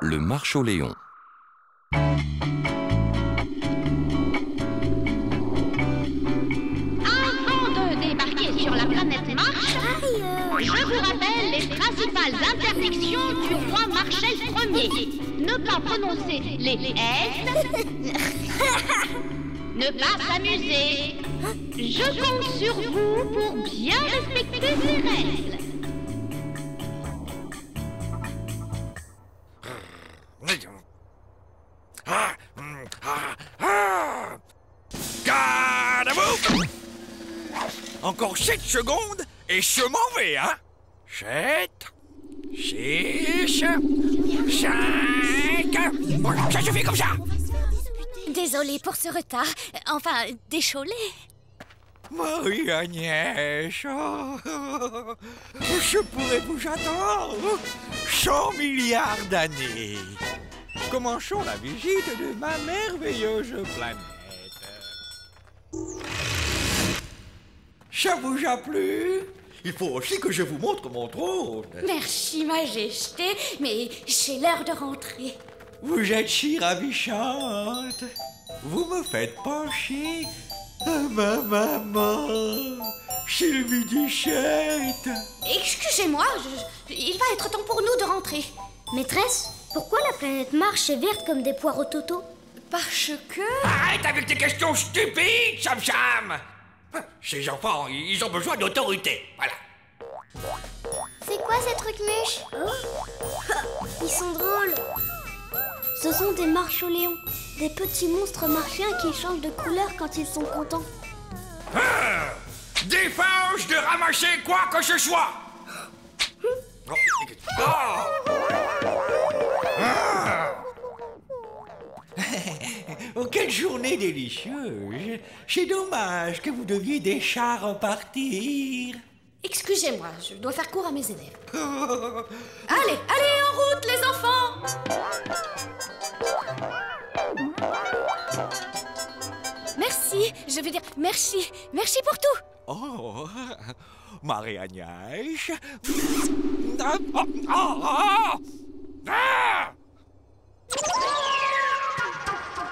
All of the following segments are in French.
Le Marche-au-Léon. Avant de débarquer sur la planète Mars, je vous rappelle les principales interdictions du roi Marshall Ier. Ne pas prononcer les S. Ne pas s'amuser. Je compte sur vous pour bien respecter ces règles. Garde à vous! Encore 7 secondes et je m'en vais, hein? 7, 6, 5... Bon, ça suffit comme ça! Désolée pour ce retard. Enfin, décholé. Marie-Agnès, je pourrais vous attendre 100 milliards d'années. Commençons la visite de ma merveilleuse planète. Ça vous a plu? Il faut aussi que je vous montre mon trône. Merci, Majesté, mais c'est l'heure de rentrer. Vous êtes si ravissante. Vous me faites penser à ma maman, Sylvie Duchette. Excusez-moi, il va être temps pour nous de rentrer. Maîtresse, pourquoi la planète Mars est verte comme des poireaux Toto? Parce que... Arrête avec tes questions stupides, Sam Sam. Ces enfants, ils ont besoin d'autorité, voilà. C'est quoi ces trucs mûches? Ils sont drôles. Ce sont des marche-au-léons, des petits monstres martiens qui changent de couleur quand ils sont contents. Défense de ramasser quoi que ce soit. Oh, quelle journée délicieuse. C'est dommage que vous deviez déjà repartir. Excusez-moi, je dois faire court à mes élèves. Allez, en route, les enfants! Merci, je veux dire merci. Merci pour tout. Oh, Marie-Agnès. Au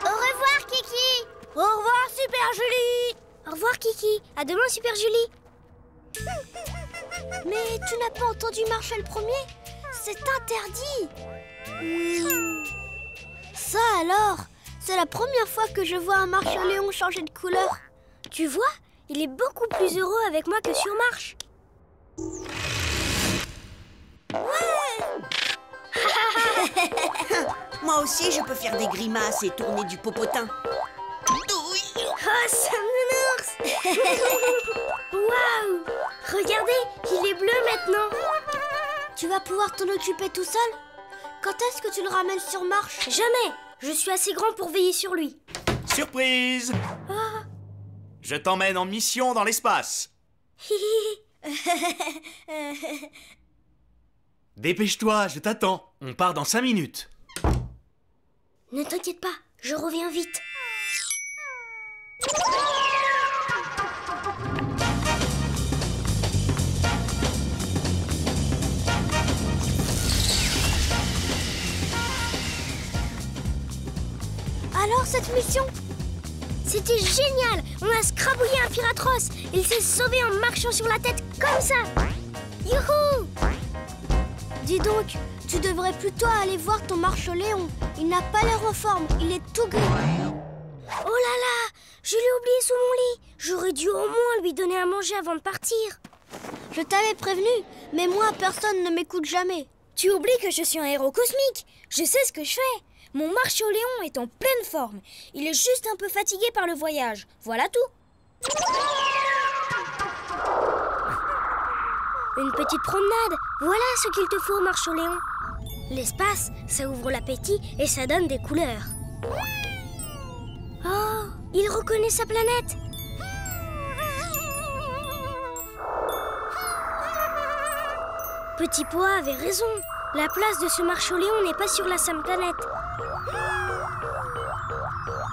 revoir, Kiki. Au revoir, Super Julie. Au revoir, Kiki. À demain, Super Julie. Mais tu n'as pas entendu Marshall Ier? C'est interdit. Ça alors, c'est la première fois que je vois un marche-au-léon changer de couleur. Tu vois, il est beaucoup plus heureux avec moi que sur Marche. Moi aussi, je peux faire des grimaces et tourner du popotin. Oh, ça me Waouh! Regardez, il est bleu maintenant. Tu vas pouvoir t'en occuper tout seul? Quand est-ce que tu le ramènes sur Marche? Jamais! Je suis assez grand pour veiller sur lui. Surprise! Je t'emmène en mission dans l'espace. Dépêche-toi, je t'attends. On part dans 5 minutes. Ne t'inquiète pas, je reviens vite. Alors cette mission? C'était génial! On a scrabouillé un Pyratros. Il s'est sauvé en marchant sur la tête comme ça. Youhou! Dis donc, tu devrais plutôt aller voir ton marche-au-léon. Il n'a pas l'air en forme, il est tout gris. Oh là là! Je l'ai oublié sous mon lit. J'aurais dû au moins lui donner à manger avant de partir. Je t'avais prévenu, mais moi, personne ne m'écoute jamais. Tu oublies que je suis un héros cosmique. Je sais ce que je fais. Mon marche-au-léon est en pleine forme. Il est juste un peu fatigué par le voyage. Voilà tout. Une petite promenade. Voilà ce qu'il te faut, marche-au-léon. L'espace, ça ouvre l'appétit et ça donne des couleurs. Oh, il reconnaît sa planète. Petit Pois avait raison. La place de ce marche-au-léon n'est pas sur la Sam planète.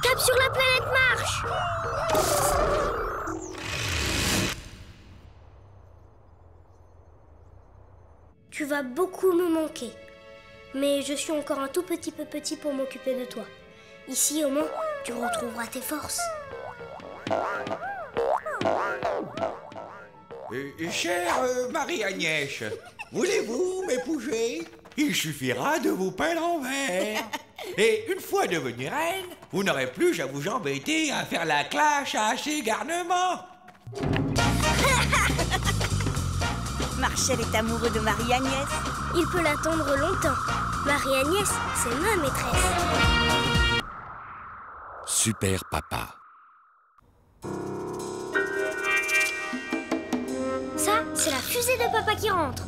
Tape sur la planète Marche! Tu vas beaucoup me manquer. Mais je suis encore un tout petit peu petit pour m'occuper de toi. Ici, au moins, tu retrouveras tes forces. Chère Marie-Agnès, voulez-vous m'épouser? Il suffira de vous peindre en vert. Et une fois devenue reine, vous n'aurez plus à vous embêter à faire la clash à ces garnements. Marcel est amoureux de Marie-Agnès. Il peut l'attendre longtemps. Marie-Agnès, c'est ma maîtresse. Super Papa. Ça, c'est la fusée de papa qui rentre.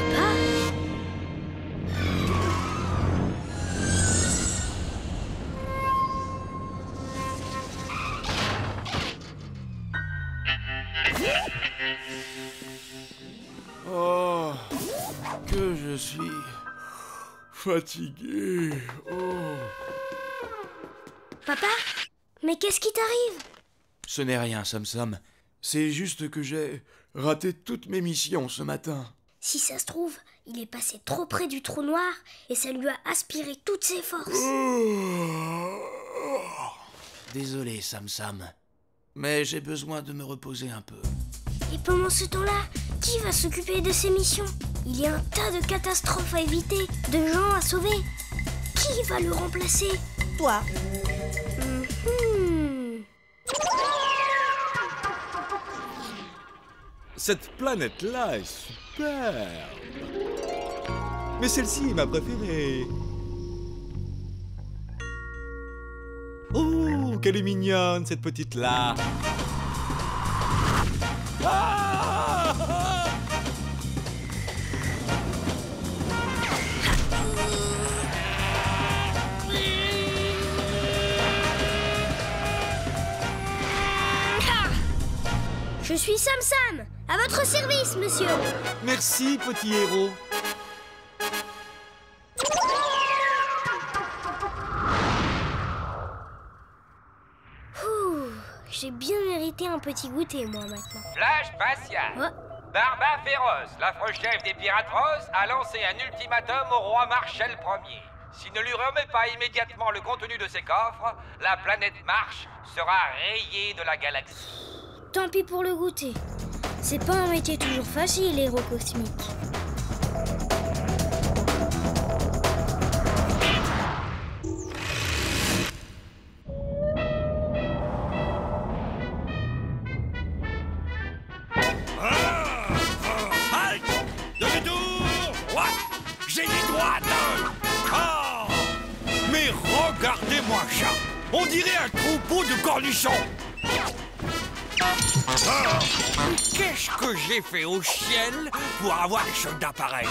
Papa? Oh, que je suis fatigué. Oh. Papa? Mais qu'est-ce qui t'arrive? Ce n'est rien, Sam. C'est juste que j'ai raté toutes mes missions ce matin. Si ça se trouve, il est passé trop près du trou noir et ça lui a aspiré toutes ses forces. Désolé, Sam. Mais j'ai besoin de me reposer un peu. Et pendant ce temps-là, qui va s'occuper de ces missions? Il y a un tas de catastrophes à éviter, de gens à sauver. Qui va le remplacer? Toi. Cette planète-là est superbe. Mais celle-ci est ma préférée. Oh, qu'elle est mignonne, cette petite-là. Ah! Je suis Sam, à votre service, monsieur. Merci, petit héros. J'ai bien mérité un petit goûter, moi, maintenant. Flash spatial. Oh. Barba Féroce, l'affreux chef des Pirates Roses, a lancé un ultimatum au roi Marshall Ier. S'il ne lui remet pas immédiatement le contenu de ses coffres, la planète Marche sera rayée de la galaxie. Tant pis pour le goûter. C'est pas un métier toujours facile, héros cosmique. Halt! Demi-tour! What? J'ai dit droite! Oh! Mais regardez-moi ça! On dirait un troupeau de cornichons! Qu'est-ce que j'ai fait au ciel pour avoir des soldats pareils?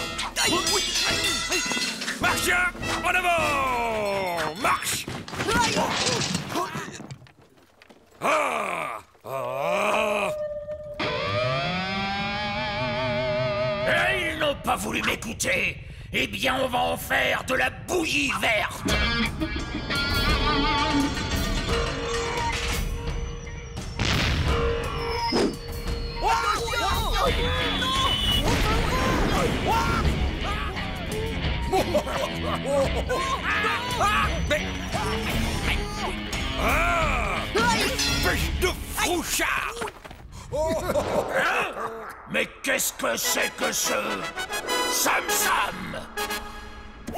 Marche! En avant! Marche! Et ils n'ont pas voulu m'écouter. Eh bien, on va en faire de la bouillie verte. Mais... Espèce de frouchard! Mais qu'est-ce que c'est que ce... Sam?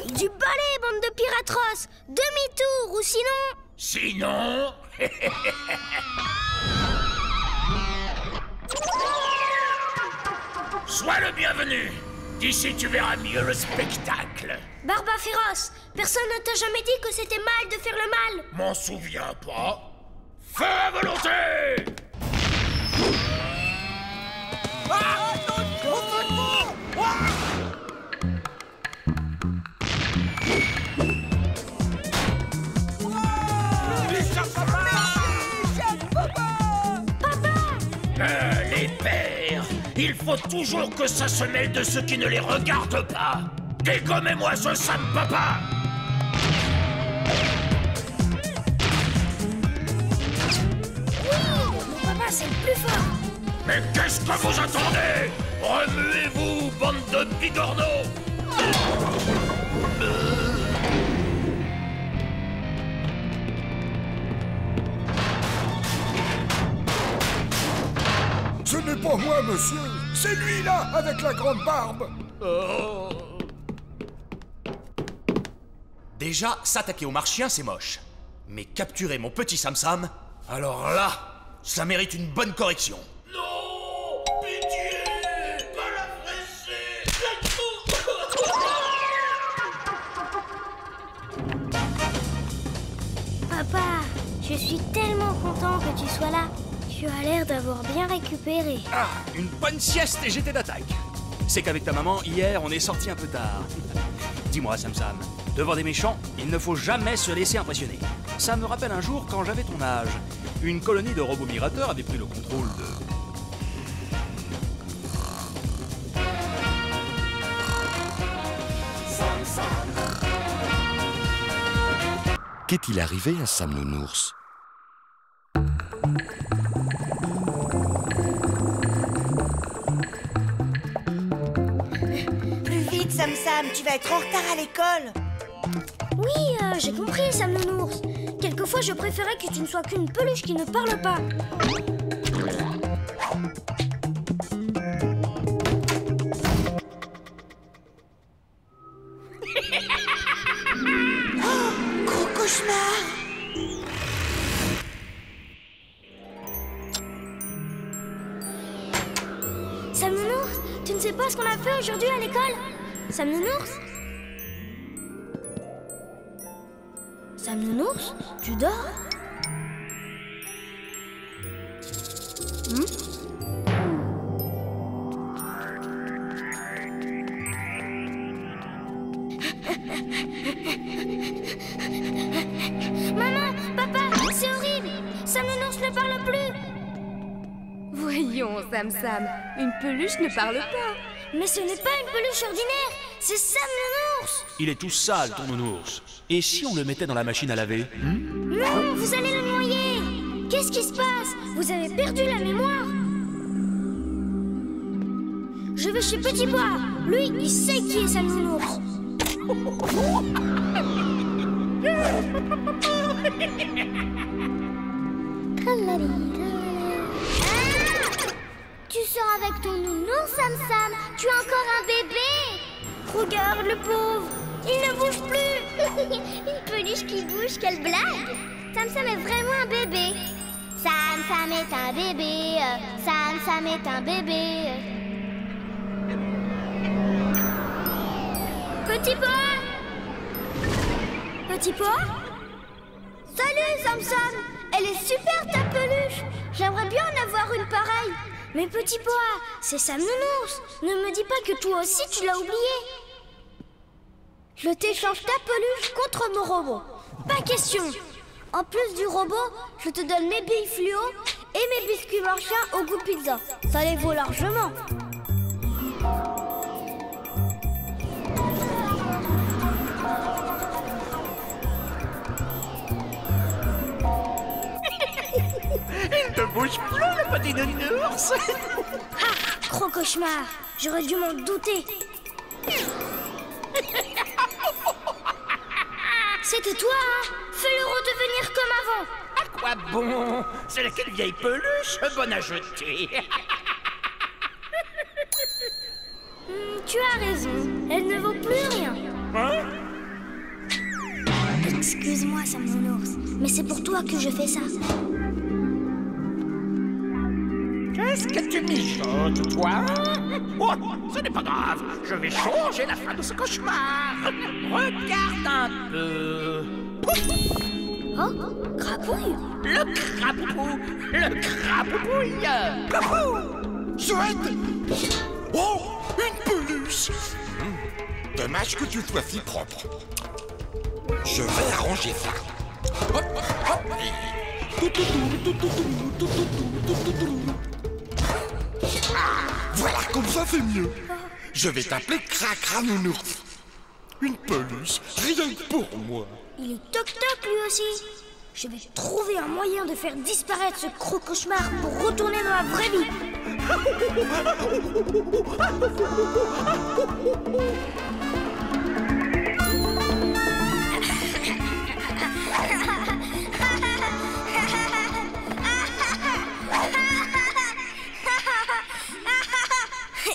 Du balai, bande de piratros! Demi-tour, ou sinon... Sinon... Sois le bienvenu. D'ici, tu verras mieux le spectacle. Barba féroce, personne ne t'a jamais dit que c'était mal de faire le mal. M'en souviens pas. Feu à volonté! Les pères, il faut toujours que ça se mêle de ceux qui ne les regardent pas. Dégommez-moi ce Sam Papa! Oui, mon papa c'est le plus fort. Mais qu'est-ce que vous attendez? de bigorneau! Ce n'est pas moi, monsieur. C'est lui, là, avec la grande barbe. Déjà, s'attaquer aux marchiens, c'est moche. Mais capturer mon petit Sam Sam, alors là, ça mérite une bonne correction. Non! Pitié! Pas la presser! Papa, je suis tellement content que tu sois là. Tu as l'air d'avoir bien récupéré. Ah, une bonne sieste et j'étais d'attaque. C'est qu'avec ta maman, hier, on est sorti un peu tard. Dis-moi, Sam Sam, devant des méchants, il ne faut jamais se laisser impressionner. Ça me rappelle un jour quand j'avais ton âge. Une colonie de robots migrateurs avait pris le contrôle de... Qu'est-il arrivé à Sam Nounours? Plus vite, Sam Sam, tu vas être en retard à l'école. Oui, j'ai compris, Sam Nounours. Quelquefois, je préférais que tu ne sois qu'une peluche qui ne parle pas. Gros cauchemar. Sam Nounours, tu ne sais pas ce qu'on a fait aujourd'hui à l'école? Sam Nounours? Sam Nounours, tu dors? Maman, papa, c'est horrible! Sam Nounours ne parle plus! Voyons, Sam Sam, une peluche ne parle pas. Mais ce n'est pas une peluche ordinaire, c'est Sam Nounours! Il est tout sale, ton nounours. Et si on le mettait dans la machine à laver? Non, vous allez le noyer! Qu'est-ce qui se passe? Vous avez perdu la mémoire? Je vais chez Petit Pois. Lui, il sait qui est Sam Nounours. Tu sors avec ton nounours, Sam Sam? Tu as encore un bébé? Regarde le pauvre, il ne bouge plus. Une peluche qui bouge, quelle blague! Sam Sam est vraiment un bébé. Sam Sam est un bébé. Sam Sam est un bébé. Petit Pois? Petit Pois? Salut, Sam Sam! Elle est super ta peluche! J'aimerais bien en avoir une pareille. Mais Petit Pois, c'est Sam Nounours. Ne me dis pas que toi aussi tu l'as oublié. Je t'échange ta peluche contre mon robot. Pas question. En plus du robot, je te donne mes billes fluo et mes biscuits marchiens au goût pizza. Ça les vaut largement. Il ne bouge plus, le petit nounours. Ah, gros cauchemar. J'aurais dû m'en douter. C'était toi, hein? Fais-le redevenir comme avant. À quoi bon? C'est laquelle vieille peluche? Bonne à jeter. Tu as raison. Elle ne vaut plus rien. Hein? Excuse-moi, Sam Nounours, mais c'est pour toi que je fais ça. Qu'est-ce que tu mijotes, toi? Oh, ce n'est pas grave. Je vais changer la fin de ce cauchemar. Regarde un peu. Oh, Crapouille? Le crapoupouille. Papou! Chouette! Oh, une peluche! Dommage que tu sois si propre. Je vais arranger ça. Hop, hop, voilà, comme ça c'est mieux. Je vais t'appeler Cracra Nounours. Une peluche, rien que pour moi. Il est toc-toc lui aussi. Je vais trouver un moyen de faire disparaître ce gros cauchemar pour retourner dans la vraie vie.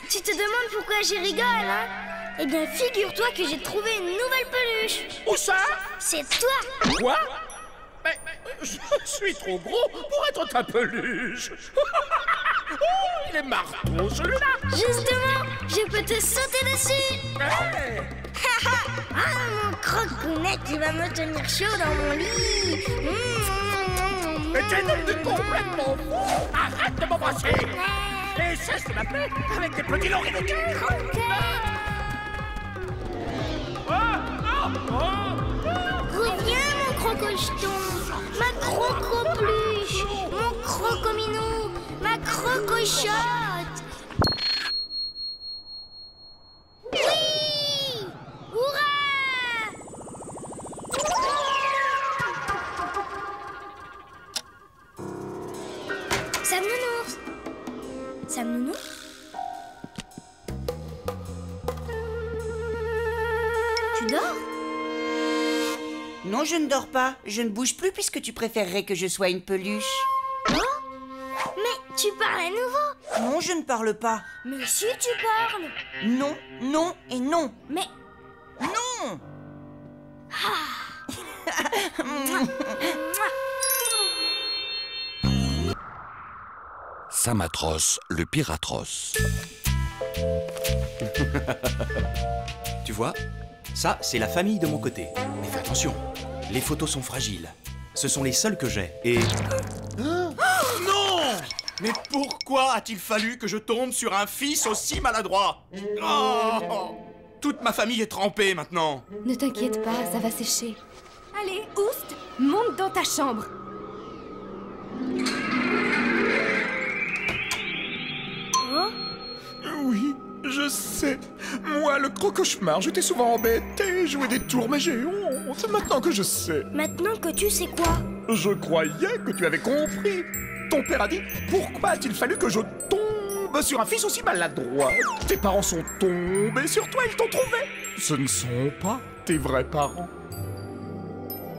Tu te demandes pourquoi je rigole, hein? Eh bien, figure-toi que j'ai trouvé une nouvelle peluche. Où ça? C'est toi. Quoi? Mais je suis trop gros pour être ta peluche. Oh, il est marteau, celui-là. Justement, je peux te sauter dessus. Hey. Ah, mon crocounette, il va me tenir chaud dans mon lit. Mais t'es devenu complètement fou. Arrête de m'embrasser. Et cesse de m'appeler avec des petits lauriers de cœur. Reviens, mon crococheton, ma crocopluche, mon crocominou, ma crocochotte. Oui! Hurrah! Sam Nounours. Sam Nounours? Tu dors? Non, je ne dors pas. Je ne bouge plus puisque tu préférerais que je sois une peluche. Oh? Mais tu parles à nouveau? Non, je ne parle pas. Mais si tu parles. Non, non et non. Mais... Non. Sam atroce, le pire atroce. Tu vois, ça, c'est la famille de mon côté. Mais fais attention, les photos sont fragiles. Ce sont les seules que j'ai. Et... Non! Mais pourquoi a-t-il fallu que je tombe sur un fils aussi maladroit? Oh! Toute ma famille est trempée maintenant. Ne t'inquiète pas, ça va sécher. Allez, Oust, monte dans ta chambre. Oh? Oui, je sais. Moi, le gros cauchemar, j'étais souvent embêté, jouer des tours, mais j'ai honte. Maintenant que je sais. Maintenant que tu sais quoi? Je croyais que tu avais compris. Ton père a dit, pourquoi a-t-il fallu que je tombe sur un fils aussi maladroit? Tes parents sont tombés sur toi, ils t'ont trouvé. Ce ne sont pas tes vrais parents.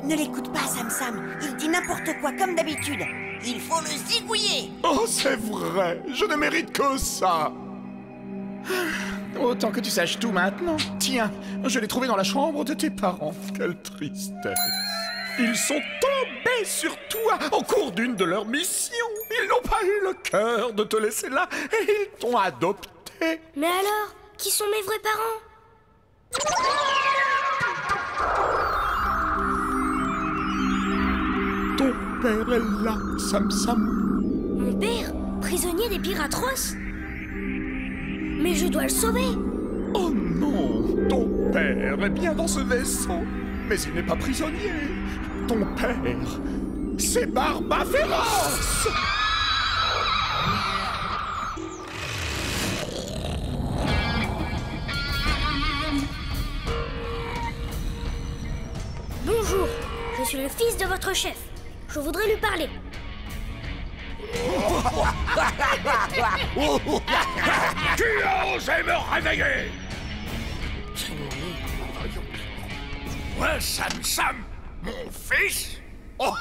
Ne l'écoute pas, Sam. Il dit n'importe quoi, comme d'habitude. Il faut le zigouiller. Oh, c'est vrai. Je ne mérite que ça. Autant que tu saches tout maintenant. Tiens, je l'ai trouvé dans la chambre de tes parents. Quelle tristesse. Ils sont tombés sur toi au cours d'une de leurs missions. Ils n'ont pas eu le cœur de te laisser là et ils t'ont adopté. Mais alors, qui sont mes vrais parents? Ton père est là, Sam. Mon père, prisonnier des pirates. Mais je dois le sauver. Oh non, ton père est bien dans ce vaisseau, mais il n'est pas prisonnier. Ton père, c'est Barba Féroce. Bonjour, je suis le fils de votre chef. Je voudrais lui parler. Tu as osé me réveiller! Ouais, Sam, mon fils? Oh,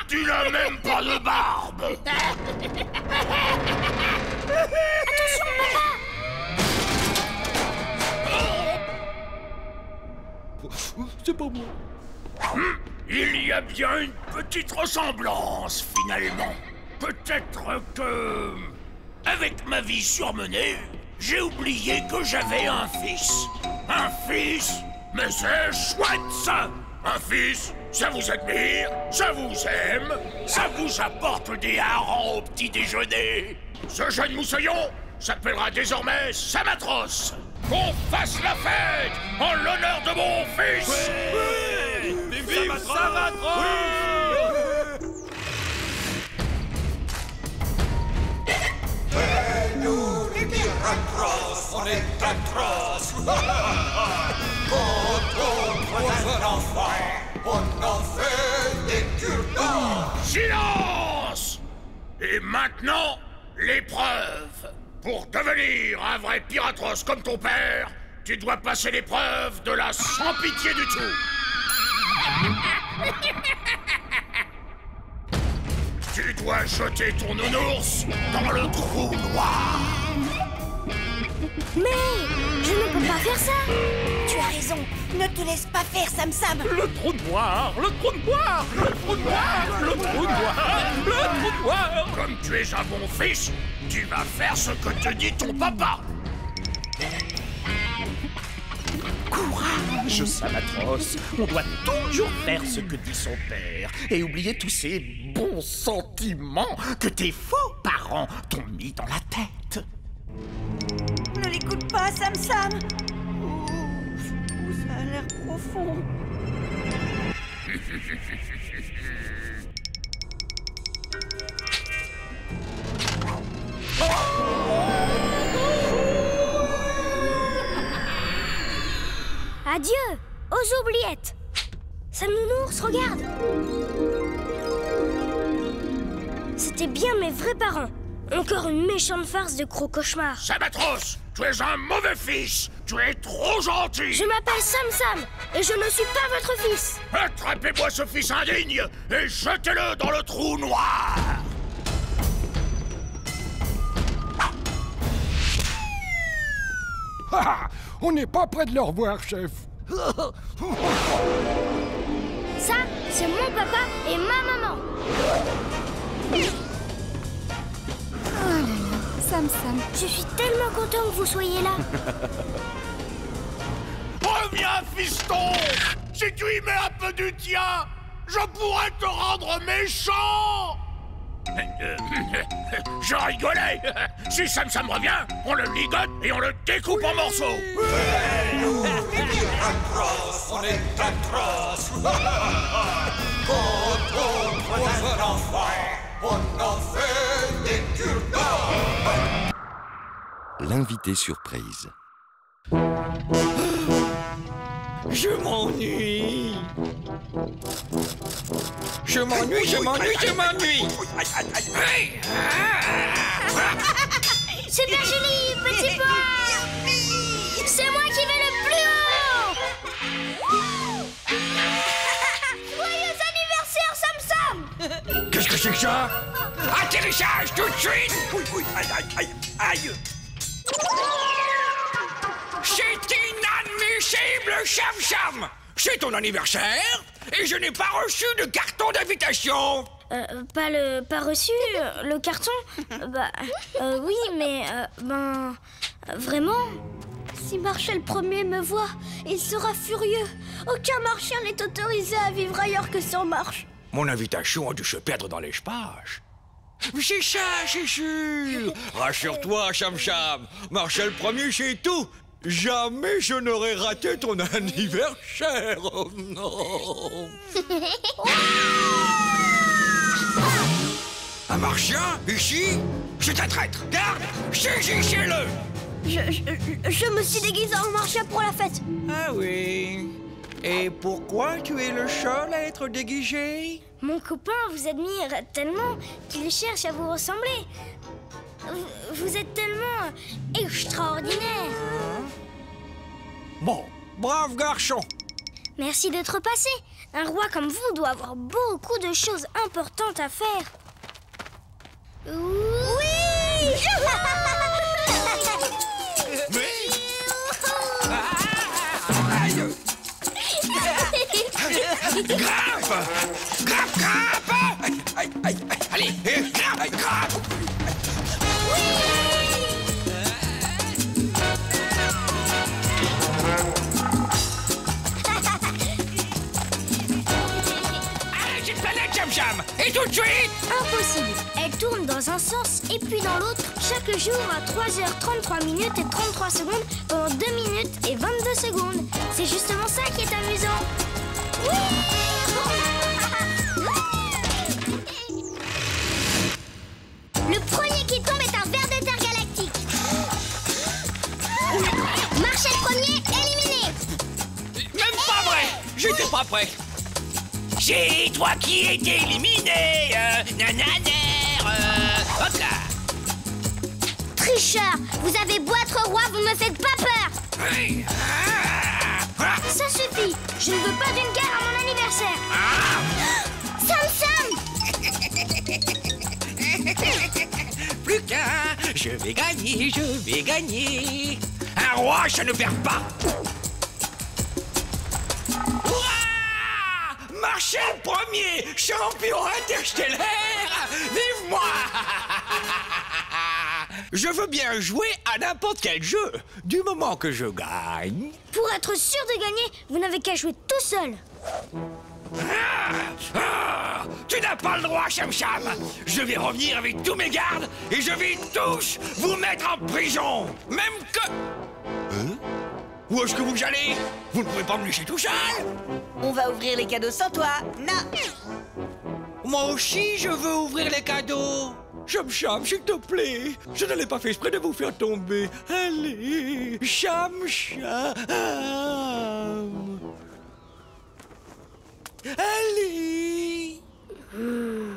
tu n'as même pas de barbe! Attention, papa! C'est pas moi. Il y a bien une petite ressemblance, finalement. Peut-être que... avec ma vie surmenée, j'ai oublié que j'avais un fils. Un fils? Mais c'est chouette, ça! Un fils, ça vous admire, ça vous aime, ça vous apporte des harengs au petit déjeuner. Ce jeune moussaillon s'appellera désormais Sam atroce. Qu'on fasse la fête en l'honneur de mon fils! Oui! Vive Sam atroce! Et nous, les pirates, on est atroces! Quand on croise un enfant, on en fait des cure-dents! Silence! Et maintenant, l'épreuve. Pour devenir un vrai Piratros comme ton père, tu dois passer l'épreuve de la sans pitié du tout. Tu dois jeter ton nounours dans le trou noir. Mais je ne peux pas faire ça. Tu as raison. Ne te laisse pas faire, Sam Sam. Le trou noir, le trou noir, le trou noir, le trou noir, le trou noir. Comme tu es un bon fils, tu vas faire ce que te dit ton papa. Courage, Sabatros. On doit toujours faire ce que dit son père et oublier tous ces bons sentiments que tes faux parents t'ont mis dans la tête. Ne l'écoute pas, Sam Sam. Ça a l'air profond. Adieu, aux oubliettes. Sam Nounours, regarde. C'était bien mes vrais parents. Encore une méchante farce de gros cauchemar. Sabatros, tu es un mauvais fils. Tu es trop gentil. Je m'appelle Sam Sam et je ne suis pas votre fils. Attrapez-moi ce fils indigne et jetez-le dans le trou noir. Ah, on n'est pas près de le revoir, chef. Ça, c'est mon papa et ma maman. Oh là là, Sam Sam. Je suis tellement content que vous soyez là. Reviens, fiston. Si tu y mets un peu du tien, je pourrais te rendre méchant. Je rigolais. Si Sam Sam revient, on le ligote et on le découpe en morceaux. On est atroce. Quand on croise un enfant, on en fait des cure-dents. L'invité surprise. Je m'ennuie. Je m'ennuie, je m'ennuie, je m'ennuie. C'est Virginie, petit pois. C'est moi qui vais le plus haut. Joyeux anniversaire, Sam Sam. Qu'est-ce que c'est que ça? Atterrissage tout de suite. Aïe, aïe, aïe, aïe. C'est inadmissible, Sam Sam. C'est ton anniversaire et je n'ai pas reçu de carton d'invitation. Pas reçu, le carton. Oui, mais vraiment. Si Marshall Ier me voit, il sera furieux. Aucun Marshall n'est autorisé à vivre ailleurs que sur Marche. Mon invitation a dû se perdre dans l'espace. C'est ça, c'est sûr. Rassure-toi, Sam Sam. Marshall Ier, c'est tout. Jamais je n'aurais raté ton anniversaire. Oh non. Un martien, ici? C'est un traître. Garde, saisissez-le. Je me suis déguisé en marchien pour la fête. Ah oui. Et pourquoi tu es le seul à être déguisé? Mon copain vous admire tellement qu'il cherche à vous ressembler. Vous êtes tellement extraordinaire. Bon, brave garçon. Merci d'être passé. Un roi comme vous doit avoir beaucoup de choses importantes à faire. Oui. Grimpe! Grimpe, grimpe! Aïe, aïe, aïe, allez, grimpe, grimpe! Allez, j'ai une planète, Jam Jam! Et tout de suite! Impossible. Elle tourne dans un sens et puis dans l'autre, chaque jour à 3h33 minutes et 33 secondes pendant 2 minutes et 22 secondes. C'est justement ça qui est amusant. Le premier qui tombe est un ver d'intergalactique. Marshall Ier éliminé. Même pas vrai! J'étais pas prêt! C'est toi qui étais éliminé, nananer, hop là. Tricheur! Vous avez beau être roi, vous me faites pas peur! Ça suffit! Je ne veux pas d'une guerre à mon anniversaire! Sam Sam! Plus qu'un, je vais gagner, je vais gagner. Un roi, ça ne perd pas. Ouah! Marshall Ier, champion interstellaire! Vive moi! Je veux bien jouer à n'importe quel jeu, du moment que je gagne. Pour être sûr de gagner, vous n'avez qu'à jouer tout seul. Tu n'as pas le droit, Cham Cham. Je vais revenir avec tous mes gardes et je vais tous vous mettre en prison. Même que... Où est-ce que vous allez? Vous ne pouvez pas me laisser tout seul. On va ouvrir les cadeaux sans toi. Non. Moi aussi, je veux ouvrir les cadeaux. Cham Cham, s'il te plaît. Je ne l'ai pas fait exprès de vous faire tomber. Allez, Cham Cham. Allez. Oui.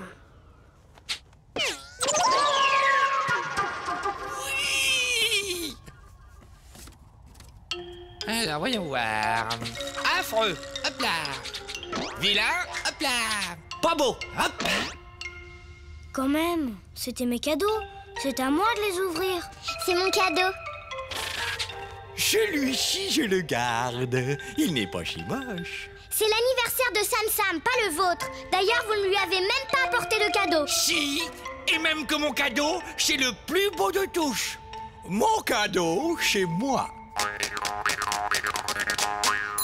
Alors, voyons voir. Affreux, hop là. Vilain, hop là. Pas beau, hop. Quand même, c'était mes cadeaux. C'est à moi de les ouvrir. C'est mon cadeau. Celui-ci, je le garde. Il n'est pas si moche. C'est l'anniversaire de Sam Sam, pas le vôtre. D'ailleurs, vous ne lui avez même pas apporté de cadeau. Si, et même que mon cadeau, c'est le plus beau de tous. Mon cadeau, c'est moi.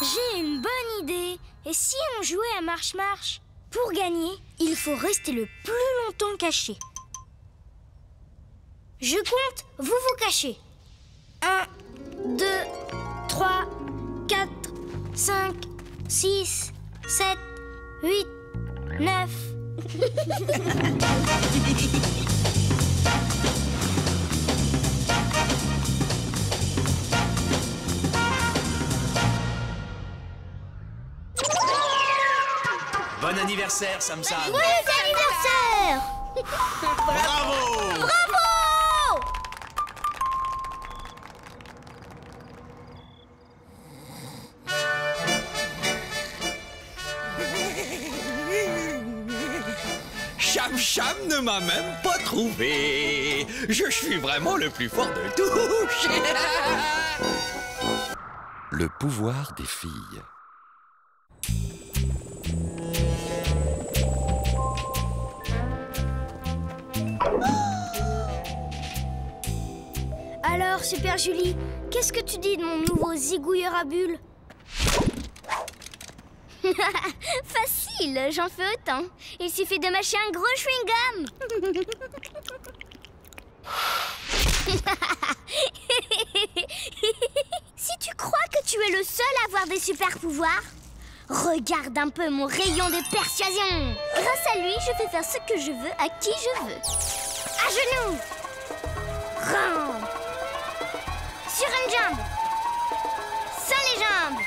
J'ai une bonne idée. Et si on jouait à marche-marche? Pour gagner, il faut rester le plus longtemps caché. Je compte, vous vous cachez. 1, 2, 3, 4, 5, 6, 7, 8, 9. Bon anniversaire, Sam Sam. Joyeux anniversaire! Bravo! Bravo! Cham Cham ne m'a même pas trouvé. Je suis vraiment le plus fort de tous. Le pouvoir des filles. Alors, Super Julie, qu'est-ce que tu dis de mon nouveau zigouilleur à bulles? Facile, j'en fais autant. Il suffit de mâcher un gros chewing-gum. Si tu crois que tu es le seul à avoir des super-pouvoirs, regarde un peu mon rayon de persuasion. Grâce à lui, je fais faire ce que je veux à qui je veux. À genoux. Rampe. Sur une jambe. Sans les jambes.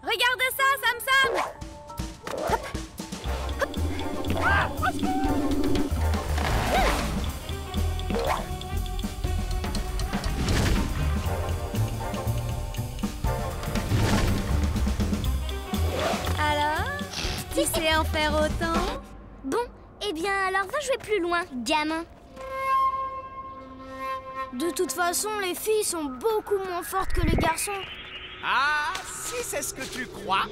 Regarde ça, Sam Sam! Alors, tu sais en faire autant? Bon, eh bien alors va jouer plus loin, gamin. De toute façon, les filles sont beaucoup moins fortes que les garçons. Ah, si c'est ce que tu crois.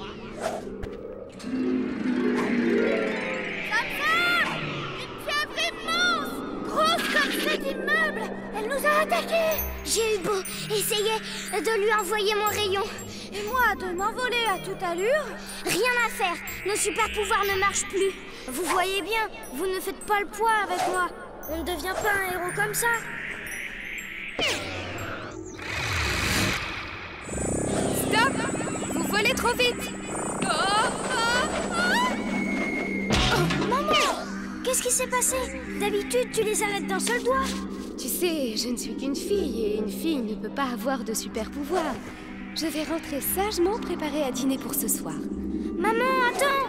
Sam Sam! Une pieuvre immense! Grosse comme cet immeuble! Elle nous a attaqués! J'ai eu beau essayer de lui envoyer mon rayon. Et moi, de m'envoler à toute allure? Rien à faire, nos super pouvoirs ne marchent plus. Vous voyez bien, vous ne faites pas le poids avec moi. On ne devient pas un héros comme ça. Stop! Vous volez trop vite! Oh, maman! Qu'est-ce qui s'est passé? D'habitude, tu les arrêtes d'un seul doigt. Tu sais, je ne suis qu'une fille et une fille ne peut pas avoir de super pouvoir. Je vais rentrer sagement préparée à dîner pour ce soir. Maman, attends!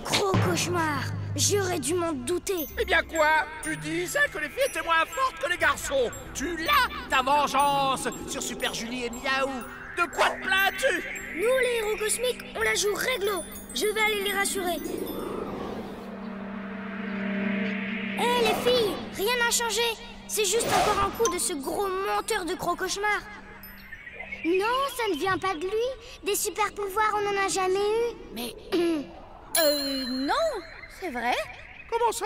Gros cauchemar! J'aurais dû m'en douter. Eh bien quoi? Tu disais que les filles étaient moins fortes que les garçons. Tu l'as, ta vengeance sur Super Julie et Miaou. De quoi te plains-tu? Nous, les héros cosmiques, on la joue réglo. Je vais aller les rassurer. Hé, les filles, rien n'a changé. C'est juste encore un coup de ce gros menteur de Crocauchemar. Non, ça ne vient pas de lui. Des super pouvoirs, on n'en a jamais eu. Mais... non, c'est vrai. Comment ça?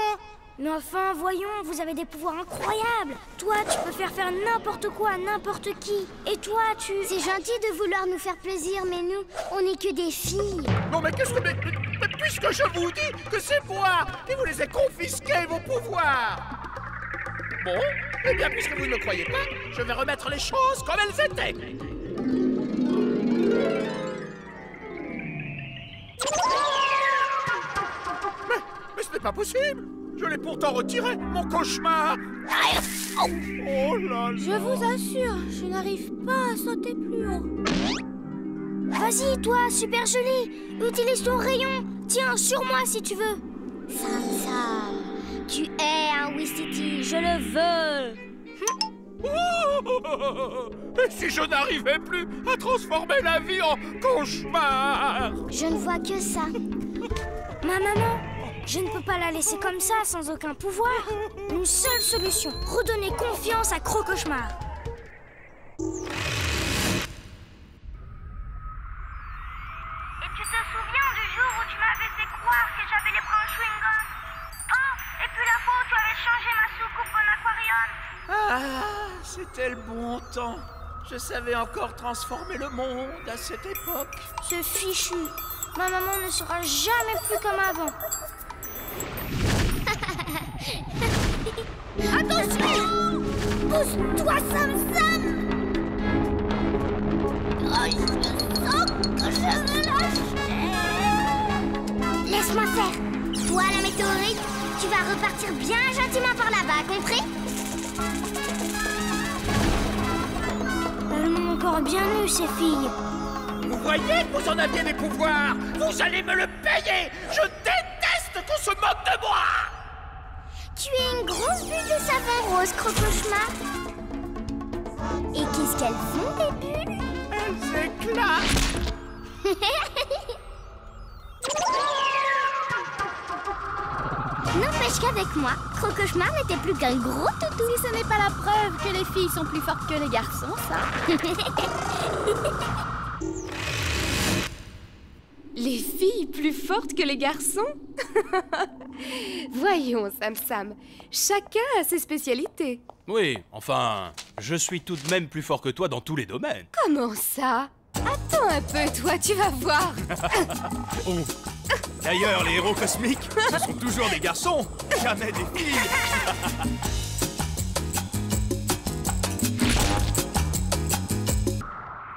Mais enfin, voyons, vous avez des pouvoirs incroyables. Toi, tu peux faire n'importe quoi à n'importe qui. Et toi, tu... C'est gentil de vouloir nous faire plaisir, mais nous, on n'est que des filles. Non, mais qu'est-ce que... Mais puisque je vous dis que c'est moi qui vous les ai confisqués, vos pouvoirs. Bon, eh bien, puisque vous ne me croyez pas, je vais remettre les choses comme elles étaient. Mais ce n'est pas possible. Je l'ai pourtant retiré, mon cauchemar. Oh là là. Je vous assure, je n'arrive pas à sauter plus haut. Vas-y, toi, Super Julie, utilise ton rayon. Tiens, sur moi si tu veux. Ça, tu es un Wistiti, je le veux. Et si je n'arrivais plus à transformer la vie en cauchemar? Je ne vois que ça. Ma maman, je ne peux pas la laisser comme ça, sans aucun pouvoir. Une seule solution, redonner confiance à Crocauchemar. Et tu te souviens du jour où tu m'avais fait croire que j'avais les bras en chewing-gum? Oh, et puis la fois où tu avais changé ma soucoupe en aquarium? Ah, c'était le bon temps. Je savais encore transformer le monde à cette époque. Ce fichu. Ma maman ne sera jamais plus comme avant. Attention! Pousse-toi, Sam Sam! Oh, je sens que je me lâche. Laisse-moi faire. Toi, la météorite, tu vas repartir bien gentiment par là-bas, compris? Elles m'ont encore bien eu, ces filles. Vous voyez que vous en aviez des pouvoirs. Vous allez me le payer. Je déteste qu'on se moque de moi. Tu es une grosse bulle de savon rose, Crocauchemar. Et qu'est-ce qu'elles font, des bulles? Elles éclatent. N'empêche qu'avec moi, Crocauchemar n'était plus qu'un gros toutou. Si ce n'est pas la preuve que les filles sont plus fortes que les garçons, ça. Les filles plus fortes que les garçons? Voyons, Sam Sam, chacun a ses spécialités. Oui, enfin, je suis tout de même plus fort que toi dans tous les domaines. Comment ça? Attends un peu, toi, tu vas voir. Oh. D'ailleurs, les héros cosmiques, ce sont toujours des garçons, jamais des filles.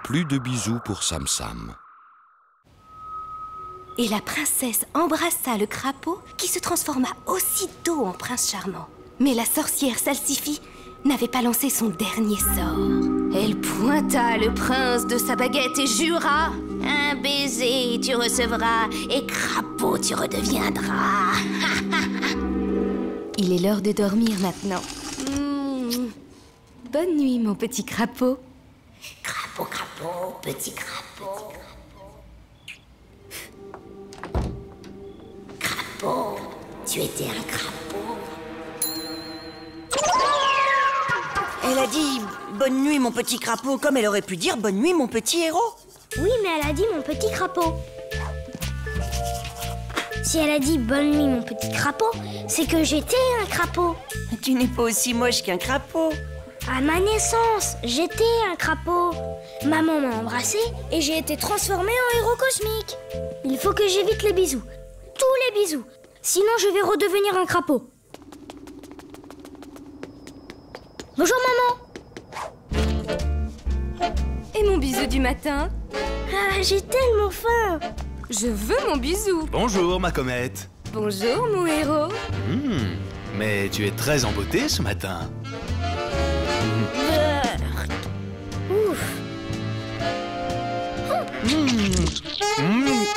Plus de bisous pour Sam Sam. Et la princesse embrassa le crapaud qui se transforma aussitôt en prince charmant. Mais la sorcière Salsifie n'avait pas lancé son dernier sort. Elle pointa le prince de sa baguette et jura: un baiser tu recevras et crapaud tu redeviendras. Il est l'heure de dormir maintenant. Bonne nuit, mon petit crapaud. Crapaud, crapaud, petit crapaud. Crapaud, tu étais un crapaud. Elle a dit bonne nuit mon petit crapaud, comme elle aurait pu dire bonne nuit mon petit héros. Oui, mais elle a dit mon petit crapaud. Si elle a dit bonne nuit mon petit crapaud, c'est que j'étais un crapaud. Tu n'es pas aussi moche qu'un crapaud. À ma naissance, j'étais un crapaud. Maman m'a embrassé et j'ai été transformée en héros cosmique. Il faut que j'évite les bisous. Tous les bisous. Sinon, je vais redevenir un crapaud. Bonjour, maman. Et mon bisou du matin? Ah, j'ai tellement faim. Je veux mon bisou. Bonjour, ma comète. Bonjour, mon héros. Mais tu es très en beauté ce matin. Ouf.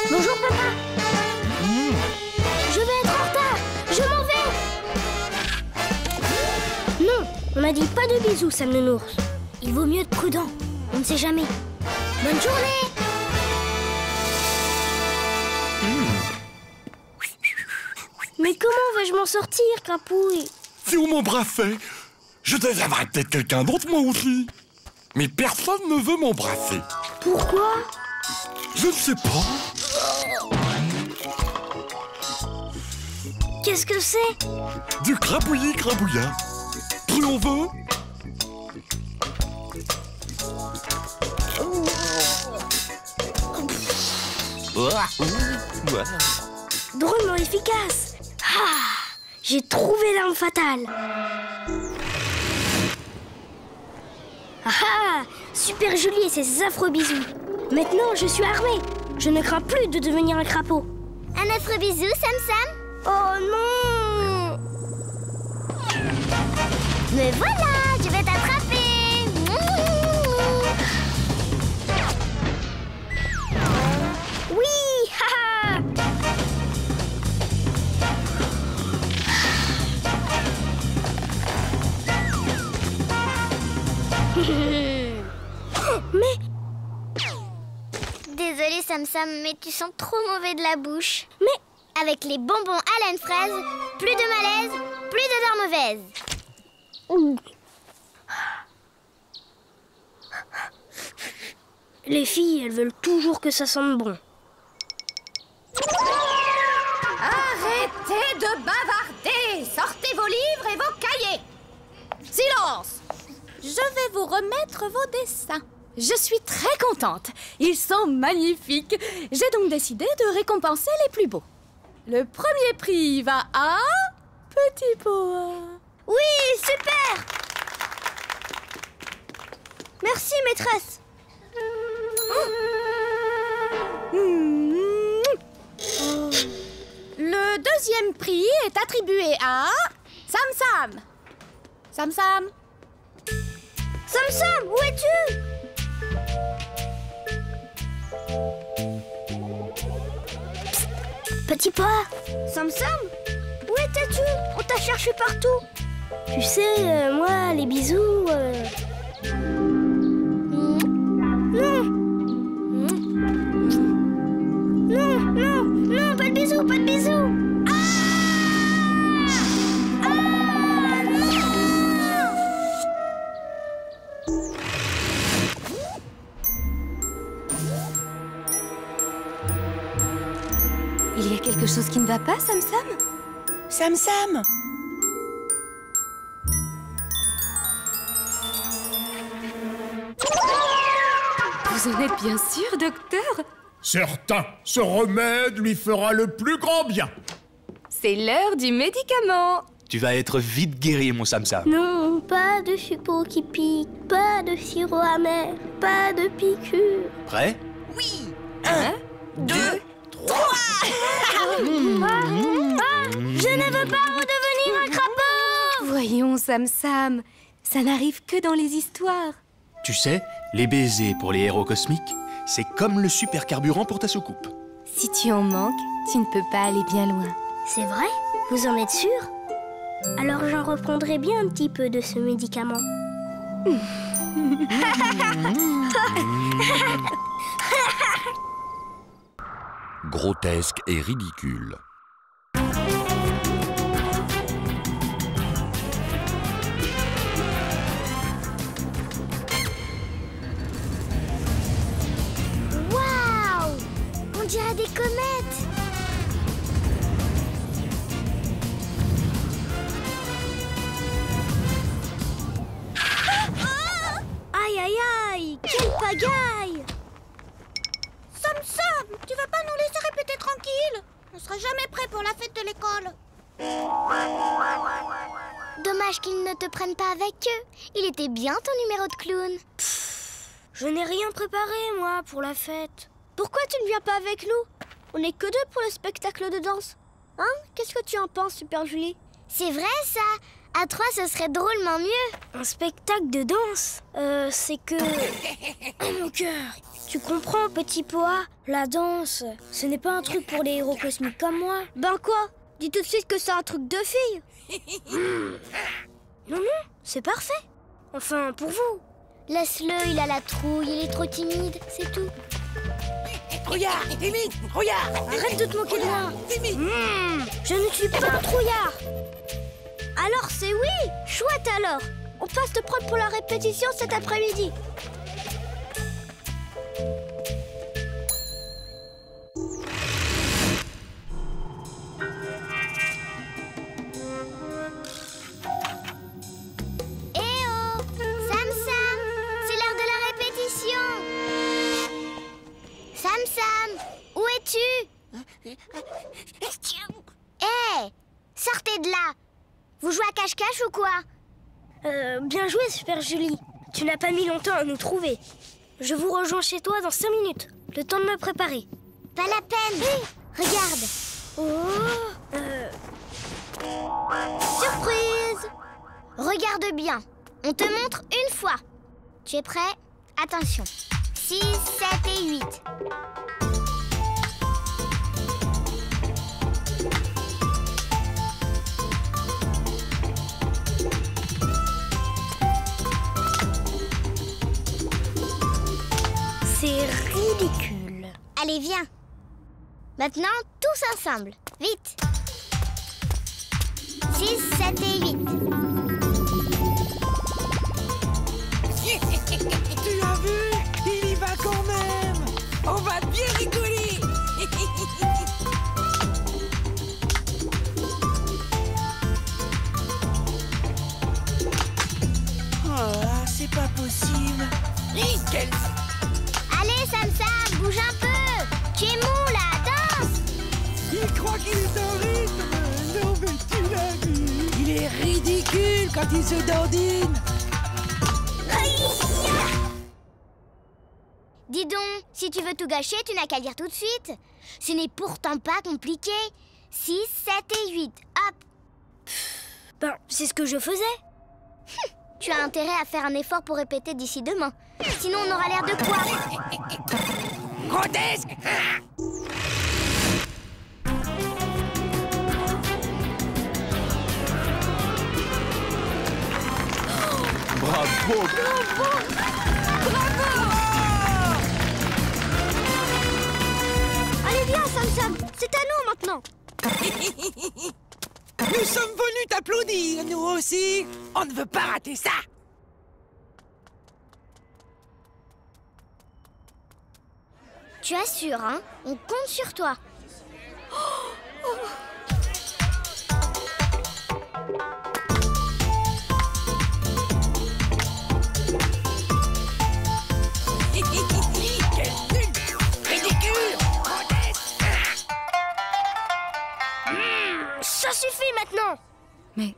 Bonjour, papa. Je vais être en retard. m'a dit pas de bisous, Sam Nounours. Il vaut mieux être prudent, on ne sait jamais. Bonne journée. Mais comment vais-je m'en sortir, Crapouille? Si on m'embrassait, je désaimerais peut-être quelqu'un d'autre, moi aussi. Mais personne ne veut m'embrasser. Pourquoi? Je ne sais pas. Qu'est-ce que c'est? Du crapouillis-crabouillat. Plus on veut. Drôlement efficace. Ah, j'ai trouvé l'arme fatale. Ah, super joli et ses affreux bisous. Maintenant, je suis armée. Je ne crains plus de devenir un crapaud. Un affreux bisou, Sam Sam? Oh non! Me voilà, je vais t'attraper. Oui, haha! Mais... Désolée Sam Sam, mais tu sens trop mauvais de la bouche. Mais... Avec les bonbons à la fraise, plus de malaise, plus d'odeur mauvaise. Les filles, elles veulent toujours que ça sente bon. Arrêtez de bavarder! Sortez vos livres et vos cahiers! Silence! Je vais vous remettre vos dessins. Je suis très contente. Ils sont magnifiques. J'ai donc décidé de récompenser les plus beaux. Le premier prix va à... Petit Poa. Oui, super! Merci, maîtresse. Le deuxième prix est attribué à... Sam Sam. Sam Sam. Sam Sam, où es-tu? Petit Poa. Sam Sam, où étais-tu? On t'a cherché partout. Tu sais, moi, les bisous... Non. Non, pas de bisous, pas de bisous. Il y a quelque chose qui ne va pas, Sam Sam? Sam Sam! Vous en êtes bien sûr, docteur? Certain, ce remède lui fera le plus grand bien. C'est l'heure du médicament. Tu vas être vite guéri, mon Sam Sam. Non, pas de suppôt qui pique, pas de sirop amer, pas de piqûre. Prêt? Oui! 1, 2, 3! Je ne veux pas redevenir un crapaud! Voyons, Sam Sam, ça n'arrive que dans les histoires. Tu sais, les baisers pour les héros cosmiques, c'est comme le super carburant pour ta soucoupe. Si tu en manques, tu ne peux pas aller bien loin. C'est vrai? Vous en êtes sûr? Alors j'en reprendrai bien un petit peu de ce médicament. Grotesque et ridicule. Waouh! On dirait des comètes. Aïe, aïe, aïe! Quelle pagaille! Sam Sam, tu vas pas nous laisser répéter tranquille? On sera jamais prêt pour la fête de l'école. Dommage qu'ils ne te prennent pas avec eux. Il était bien ton numéro de clown. Je n'ai rien préparé, moi, pour la fête. Pourquoi tu ne viens pas avec nous? On n'est que deux pour le spectacle de danse. Hein? Qu'est-ce que tu en penses, Super Julie? C'est vrai, ça. À trois, ce serait drôlement mieux. Un spectacle de danse? C'est que... Oh, mon cœur! Tu comprends, petit Poa? La danse, ce n'est pas un truc pour les héros cosmiques comme moi. Ben quoi? Dis tout de suite que c'est un truc de fille. Non, C'est parfait. Enfin, pour vous. Laisse-le, il a la trouille, il est trop timide, c'est tout. Regarde, Timmy, regarde. Arrête de te moquer de moi. Je ne suis pas un trouillard. Alors c'est oui. Chouette alors. On passe te prendre pour la répétition cet après-midi. Sortez de là! Vous jouez à cache-cache ou quoi? Bien joué, Super Julie. Tu n'as pas mis longtemps à nous trouver. Je vous rejoins chez toi dans 5 minutes. Le temps de me préparer. Pas la peine! Hey, regarde! Surprise! Regarde bien. On te montre une fois. Tu es prêt? Attention. 6, 7 et 8. C'est ridicule. Allez, viens. Maintenant, tous ensemble. Vite. 6, 7 et 8. Tu as vu? Il y va quand même. On va bien rigoler. Oh, c'est pas possible. Nickel. Allez, Sam, bouge un peu. Tu es mou, là, danse. Il croit qu'il est en rythme. Non, mais tu l'as vu. Il est ridicule quand il se dandine. Dis donc, si tu veux tout gâcher, tu n'as qu'à dire tout de suite. Ce n'est pourtant pas compliqué. 6, 7 et 8, hop. Ben, c'est ce que je faisais. Tu as intérêt à faire un effort pour répéter d'ici demain. Sinon, on aura l'air de quoi? Grotesque. Bravo! Allez, viens, Sam, c'est à nous maintenant. Nous sommes venus t'applaudir, nous aussi. On ne veut pas rater ça. Tu assures, hein? On compte sur toi. Ça suffit maintenant. Mais...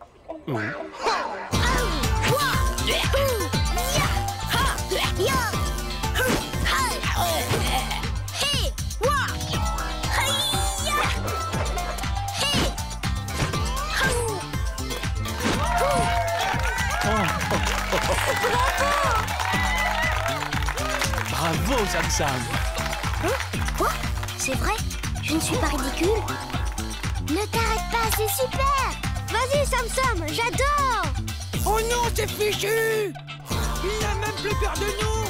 Bravo, Sam. Quoi? C'est vrai? Je ne suis pas ridicule? Ne t'arrête pas, c'est super. Vas-y, Sam, j'adore. Oh non, c'est fichu. Il n'a même plus peur de nous.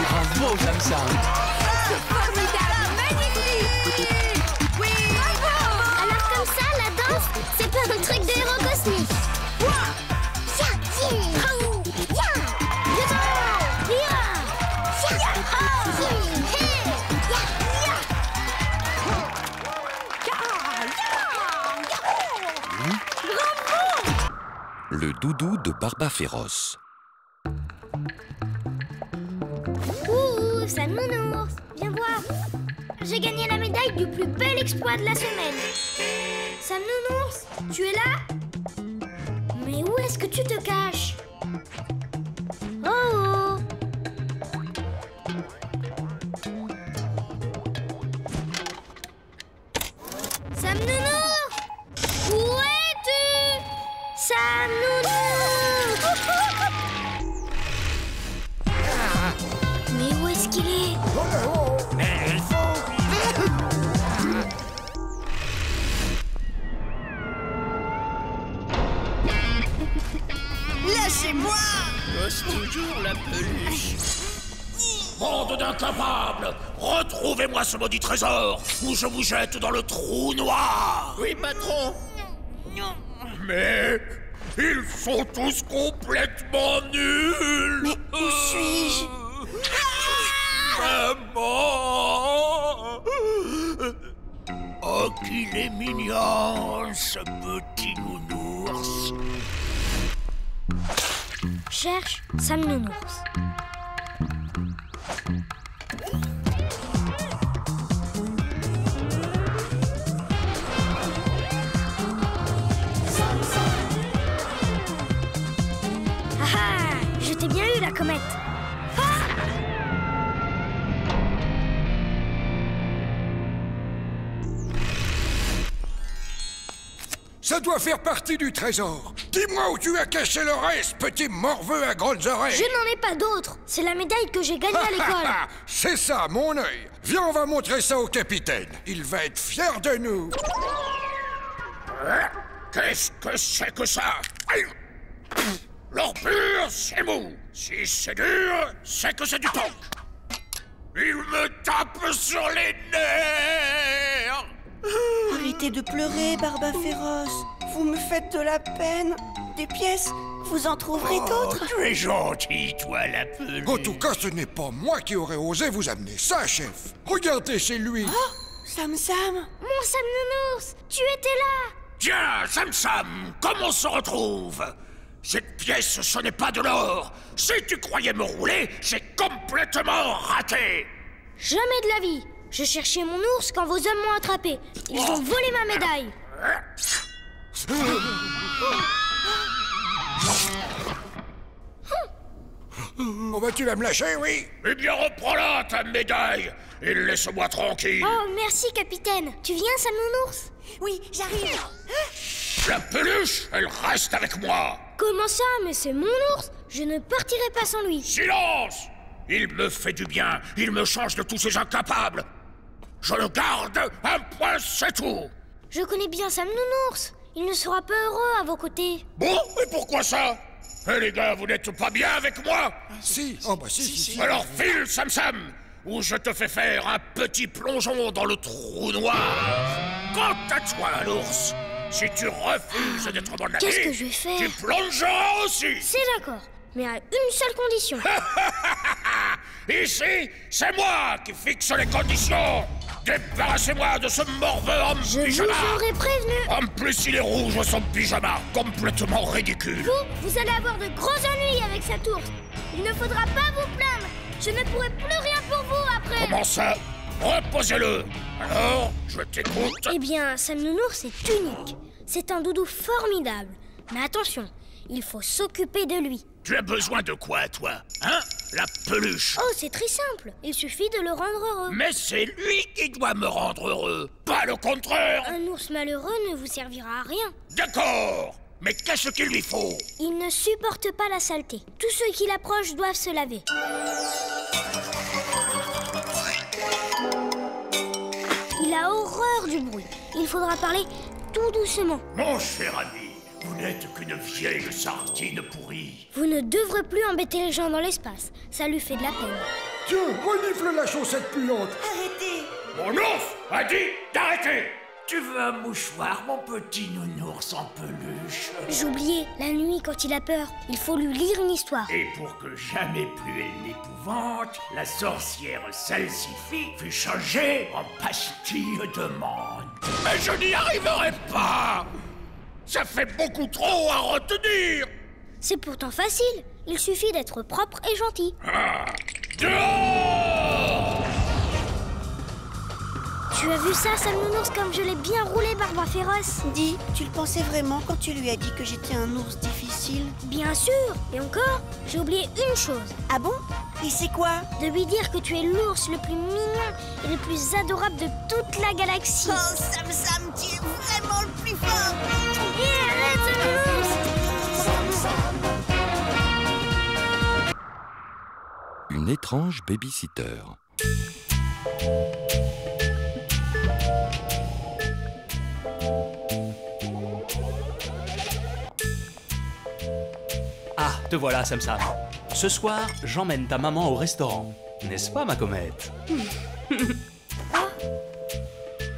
Bravo, Sam. C'est formidable, magnifique. Oui, bravo. Alors comme ça, la danse, c'est pas un truc de héros cosmique. Le doudou de Barba Féroce. Ouh, Sam Nounours, viens voir. J'ai gagné la médaille du plus bel exploit de la semaine. Sam Nounours, tu es là? Mais où est-ce que tu te caches? Oh! Sam Nounours! Où es-tu? Sam Nounours! Mais il faut... Lâchez-moi! Bosse toujours la peluche. Bande d'incapables! Retrouvez-moi ce maudit trésor, ou je vous jette dans le trou noir! Oui, patron. Mais... ils sont tous complètement nuls! Mais où suis-je? Maman! Oh, qu'il est mignon, ce petit nounours! Cherche Sam Nounours. Ah ah! Je t'ai bien eu, la comète. Ça doit faire partie du trésor. Dis-moi où tu as caché le reste, petit morveux à grandes oreilles. Je n'en ai pas d'autre. C'est la médaille que j'ai gagnée à l'école. C'est ça, mon œil. Viens, on va montrer ça au capitaine. Il va être fier de nous. Qu'est-ce que c'est que ça? L'or pur, c'est mou. Si c'est dur, c'est que c'est du tank. Il me tape sur les nerfs. Arrêtez de pleurer, Barba Féroce. Vous me faites de la peine. Des pièces, vous en trouverez d'autres. Tu es gentil, toi, la peluche. En tout cas, ce n'est pas moi qui aurais osé vous amener ça, chef. Regardez, c'est lui. Oh, Sam Sam. Mon Sam Nounours, tu étais là. Tiens, Sam Sam, comment on se retrouve? Cette pièce, ce n'est pas de l'or. Si tu croyais me rouler, j'ai complètement raté. Jamais de la vie. Je cherchais mon ours quand vos hommes m'ont attrapé. Ils ont volé ma médaille. Oh bah tu vas me lâcher, oui? Eh bien, reprends-la, ta médaille, et laisse-moi tranquille. Oh, merci, capitaine. Tu viens, Sam Nounours? Oui, j'arrive. La peluche, elle reste avec moi. Comment ça? Mais c'est mon ours. Je ne partirai pas sans lui. Silence! Il me fait du bien, il me change de tous ces incapables. Je le garde, un point, c'est tout. Je connais bien Sam Nounours. Il ne sera pas heureux à vos côtés. Bon, et pourquoi ça? Eh les gars, vous n'êtes pas bien avec moi? Si, oh bah si. Alors file, Sam Sam, ou je te fais faire un petit plongeon dans le trou noir. Quant à toi, l'ours, si tu refuses d'être mon ami, qu'est-ce que je vais faire? tu plongeras aussi. C'est d'accord, mais à une seule condition. Ici, c'est moi qui fixe les conditions. Débarrassez-moi de ce morveux en pyjama. Je vous aurais prévenu. En plus, il est rouge son pyjama, complètement ridicule. Vous allez avoir de gros ennuis avec cet ours. Il ne faudra pas vous plaindre. Je ne pourrai plus rien pour vous après. Comment ça? Reposez-le. Alors, je t'écoute. Eh bien, Sam Nounours est unique. C'est un doudou formidable. Mais attention, il faut s'occuper de lui. Tu as besoin de quoi, toi? Hein? La peluche. Oh, c'est très simple. Il suffit de le rendre heureux. Mais c'est lui qui doit me rendre heureux, pas le contraire. Un ours malheureux ne vous servira à rien. D'accord. Mais qu'est-ce qu'il lui faut? Il ne supporte pas la saleté. Tous ceux qui l'approchent doivent se laver. Il a horreur du bruit. Il faudra parler tout doucement. Mon cher ami, vous n'êtes qu'une vieille sardine pourrie. Vous ne devrez plus embêter les gens dans l'espace. Ça lui fait de la peine. Tiens, renifle la chaussette puante. Arrêtez. Mon ours a dit d'arrêter. Tu veux un mouchoir, mon petit nounours en peluche? J'oubliais, la nuit, quand il a peur, il faut lui lire une histoire. Et pour que jamais plus elle n'épouvante, la sorcière Salsifie fut changée en pastille de menthe. Mais je n'y arriverai pas! Ça fait beaucoup trop à retenir! C'est pourtant facile. Il suffit d'être propre et gentil. Ah, dehors! Tu as vu ça, Sam Nounours, comme je l'ai bien roulé, Barba Féroce? Dis, tu le pensais vraiment quand tu lui as dit que j'étais un ours difficile? Bien sûr. Et encore, j'ai oublié une chose. Ah bon? Et c'est quoi? De lui dire que tu es l'ours le plus mignon et le plus adorable de toute la galaxie. Oh, Sam Sam, tu es vraiment le plus fort! Et arrête, Sam Nounours! Une étrange babysitter. Ah, te voilà, Sam Sam. Ce soir, j'emmène ta maman au restaurant. N'est-ce pas, ma comète?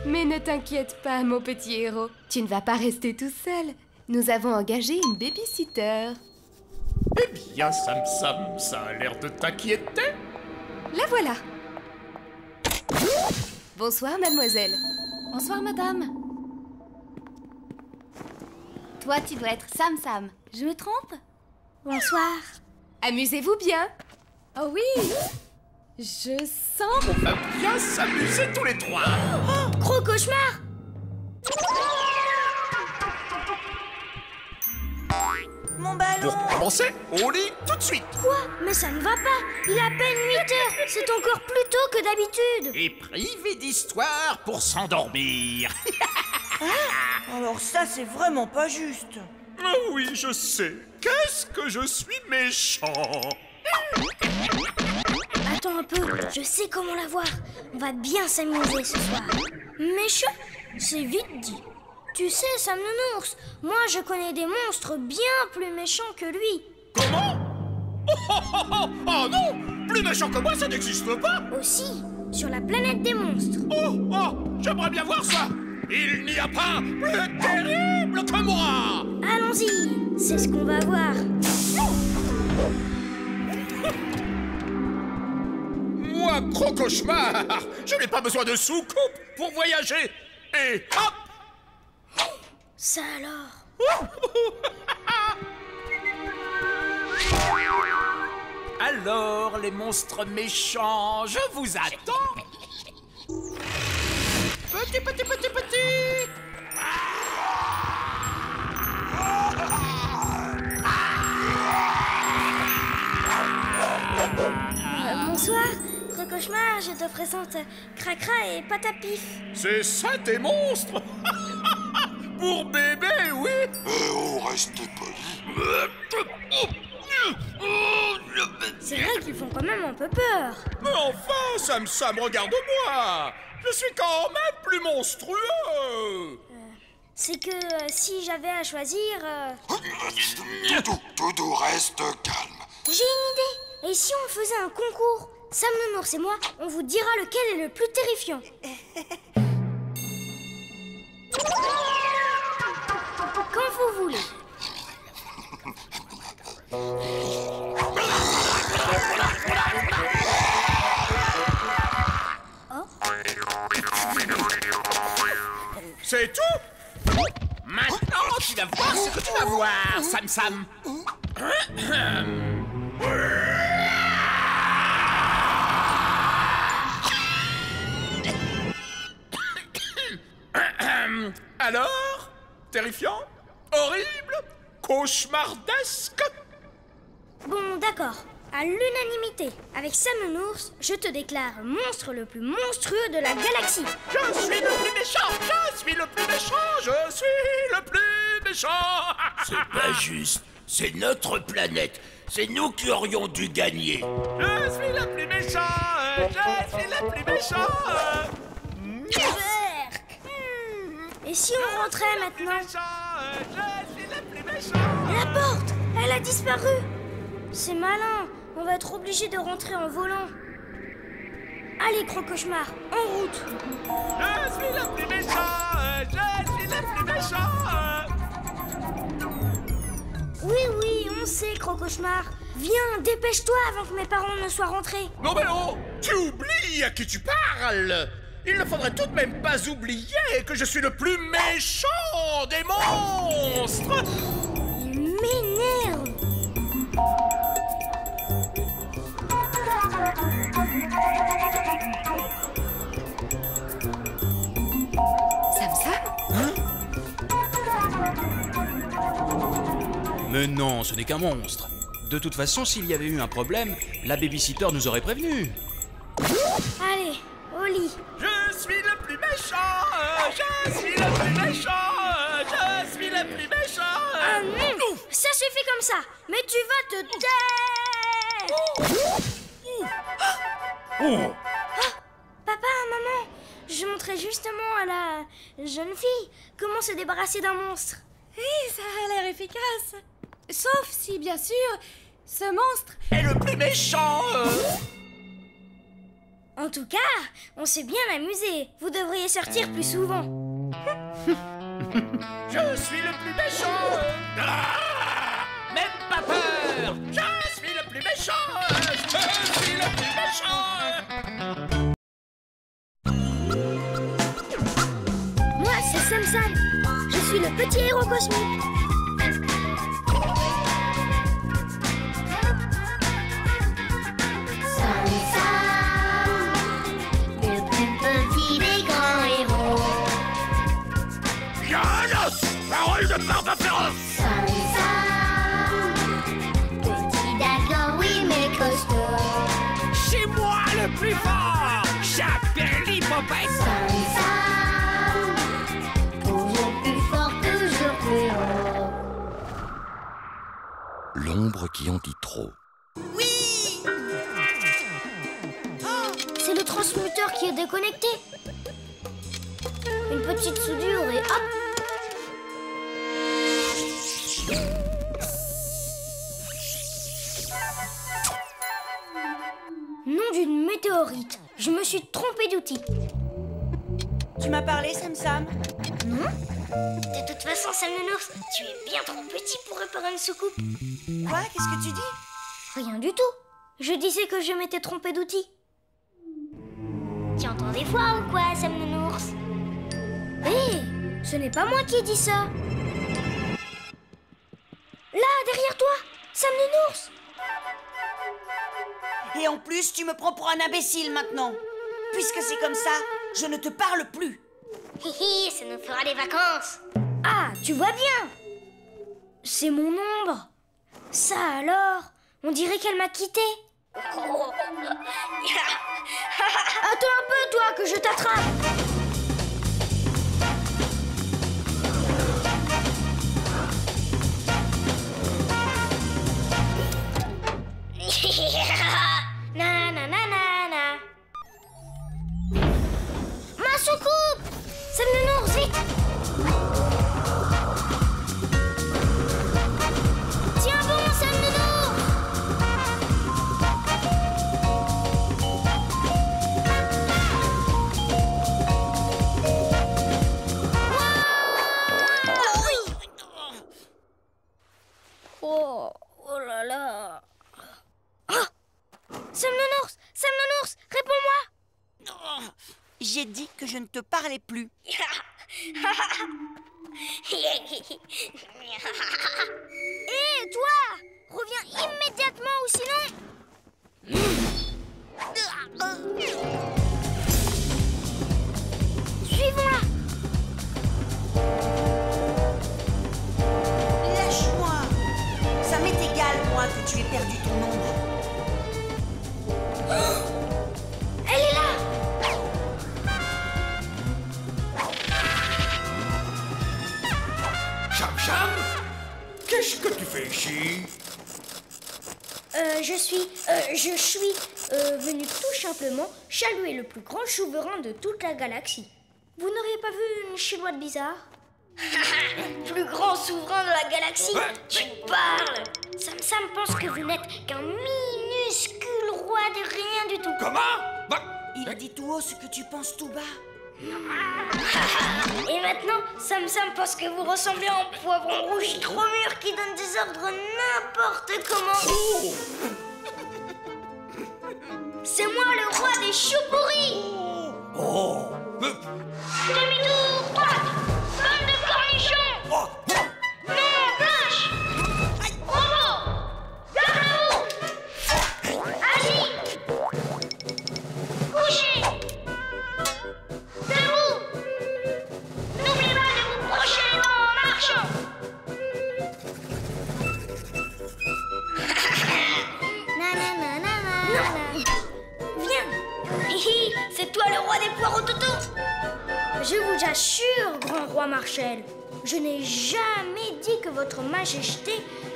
Mais ne t'inquiète pas, mon petit héros. Tu ne vas pas rester tout seul. Nous avons engagé une babysitter. Eh bien, Sam Sam, ça a l'air de t'inquiéter. La voilà. Bonsoir, mademoiselle. Bonsoir, madame. Toi, tu dois être Sam Sam. Je me trompe? Bonsoir. Amusez-vous bien. Oh oui. Je sens... On va bien s'amuser tous les trois. Oh, gros cauchemar. Mon ballon. Pour commencer, au lit tout de suite. Quoi? Mais ça ne va pas. Il est à peine 8 heures. C'est encore plus tôt que d'habitude. Et privé d'histoire pour s'endormir. Alors ça, c'est vraiment pas juste. Ah oui, je sais. Qu'est-ce que je suis méchant. Attends un peu, je sais comment la voir. On va bien s'amuser ce soir. Méchant? C'est vite dit. Tu sais, Sam Nounours, moi je connais des monstres bien plus méchants que lui. Comment? Oh non! Plus méchant que moi, ça n'existe pas. Aussi, sur la planète des monstres. Oh, j'aimerais bien voir ça. Il n'y a pas plus terrible que moi. Allons-y, c'est ce qu'on va voir. Moi, gros cauchemar, je n'ai pas besoin de soucoupe pour voyager. Et hop! Ça alors? Alors, les monstres méchants, je vous attends. Petit. Bonsoir, gros cauchemar, je te présente Cracra et Patapif. C'est ça tes monstres? Pour bébé, oui. Oh, restez poli. C'est vrai qu'ils font quand même un peu peur. Mais enfin, Sam Sam, regarde-moi. Je suis quand même plus monstrueux. C'est que si j'avais à choisir... Doudou, reste calme. J'ai une idée. Et si on faisait un concours? Sam Nounours et moi, on vous dira lequel est le plus terrifiant. Quand vous voulez. C'est tout? Maintenant, tu vas voir ce que tu vas voir, Sam Sam. Alors? Terrifiant? Horrible? Cauchemardesque? Bon, d'accord. À l'unanimité, avec Sam Nounours, je te déclare monstre le plus monstrueux de la galaxie. Je suis le plus méchant! Je suis le plus méchant! Je suis le plus méchant! C'est pas juste. C'est notre planète. C'est nous qui aurions dû gagner. Je suis le plus méchant! Je suis le plus méchant! Et si on rentrait maintenant? Je suis le plus méchant! La porte! Elle a disparu! C'est malin! On va être obligé de rentrer en volant. Allez, gros cauchemar, en route! Je suis le plus méchant! Je suis le plus méchant! Oui, on sait, gros cauchemar. Viens, dépêche-toi avant que mes parents ne soient rentrés. Non mais oh! Tu oublies à qui tu parles! Il ne faudrait tout de même pas oublier que je suis le plus méchant des monstres! Il m'énerve! Mais non, ce n'est qu'un monstre. De toute façon, s'il y avait eu un problème, la babysitter nous aurait prévenus. Allez, au lit. Je suis le plus méchant! Je suis le plus méchant! Je suis le plus méchant! Ça suffit comme ça. Mais tu vas te taire! Oh! montrer justement à la jeune fille comment se débarrasser d'un monstre. Oui, ça a l'air efficace. Sauf si, bien sûr, ce monstre est le plus méchant. En tout cas, on s'est bien amusé. Vous devriez sortir plus souvent. Je suis le plus méchant. Même pas peur. Je suis le plus méchant. Je suis le plus méchant. Moi, c'est Sam Sam. Je suis le petit héros cosmique. Parole de Barba féroce. Sam Sam, petit d'accord, oui, mais costaud. C'est moi le plus fort. Chaque perlipopette. Sam Sam, toujours plus fort, toujours plus haut. L'ombre qui en dit trop. Oui. C'est le transmuteur qui est déconnecté. Une petite soudure et hop. Nom d'une météorite. Je me suis trompée d'outil. Tu m'as parlé, Sam Sam? Non. De toute façon, Sam Nounours, tu es bien trop petit pour réparer une soucoupe. Quoi? Qu'est-ce que tu dis? Rien du tout. Je disais que je m'étais trompée d'outil. Tu entends des voix ou quoi, Sam Nounours? Hé, ce n'est pas moi qui ai dit ça. Là, derrière toi, Sam Nounours. Et en plus, tu me prends pour un imbécile maintenant. Puisque c'est comme ça, je ne te parle plus. Hihi, ça nous fera des vacances. Ah, tu vois bien. C'est mon ombre. Ça alors, on dirait qu'elle m'a quitté. Attends un peu, toi, que je t'attrape. Na na na na na. Ma soucoupe! Sam Nounours, vite! Tiens bon, Sam Nounours! Oh là là! Sam Nounours, réponds-moi! J'ai dit que je ne te parlais plus. Hé, toi! Reviens immédiatement ou sinon... Suivons-la! Lâche-moi. Ça m'est égal, moi, que tu aies perdu ton ombre. Elle est là! Cham Cham, qu'est-ce que tu fais ici? Je suis venu tout simplement chaluer le plus grand souverain de toute la galaxie. Vous n'auriez pas vu une chinoise bizarre? Plus grand souverain de la galaxie? Tu parles! Sam Sam pense que vous n'êtes qu'un minuscule roi de rien du tout. Comment? Il dit tout haut ce que tu penses tout bas. Et maintenant, Sam Sam pense que vous ressemblez à un poivron rouge trop mûr qui donne des ordres n'importe comment. C'est moi le roi des choux pourris. Oh. Demi-tour droite, bande de cornichons. Main blanche. Bravo. Garde-vous. Assis. Couché. Debout. N'oubliez pas de vous brocher les dents en marchant. Viens. Hihi, c'est toi le roi des poireaux Toto. Je vous assure, grand roi Marshall, je n'ai jamais dit que votre majesté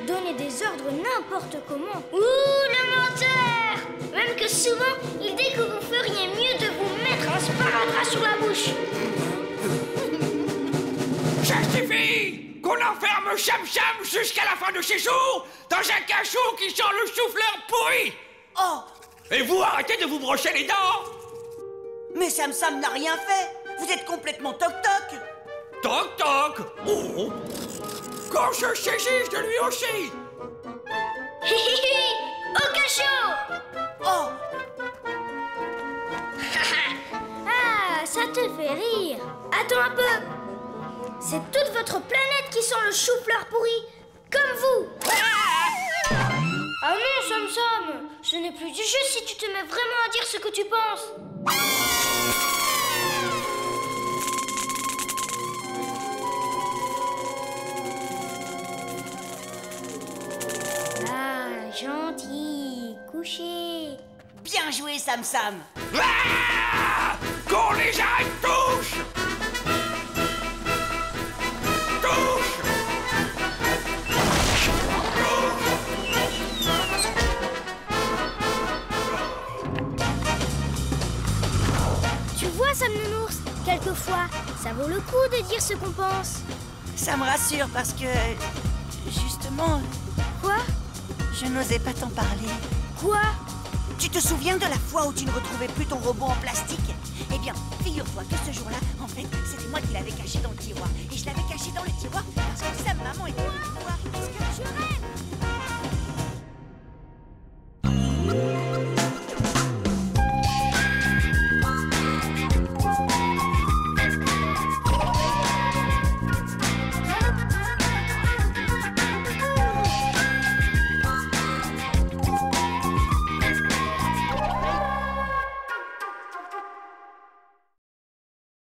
donnait des ordres n'importe comment. Ouh, le menteur! Même que souvent, il dit que vous feriez mieux de vous mettre un sparadrap sur la bouche. enferme Cham Cham jusqu'à la fin de ses jours dans un cachot qui sent le chou-fleur pourri. Oh! Et vous arrêtez de vous brocher les dents. Mais Sam Sam n'a rien fait. Vous êtes complètement toc-toc. Toc-toc. Oh! Quand je saisis, je lui aussi. Au cachot! Oh! Ah, ça te fait rire. Attends un peu. C'est toute votre planète qui sent le chou-fleur pourri, comme vous. Ah non, Sam Sam, ce n'est plus du jeu si tu te mets vraiment à dire ce que tu penses. Ah, gentil, couché. Bien joué, Sam Sam. Ah! Qu'on les arrête tous. Tu vois, Sam Nounours, quelquefois, ça vaut le coup de dire ce qu'on pense. Ça me rassure parce que... Justement... Quoi? Je n'osais pas t'en parler. Quoi? Tu te souviens de la fois où tu ne retrouvais plus ton robot en plastique? Eh bien, figure-toi que ce jour-là, en fait, c'était moi qui l'avais caché dans le tiroir. Et je l'avais caché dans le tiroir parce que Sam Maman était venue me voir. Parce que je rêve.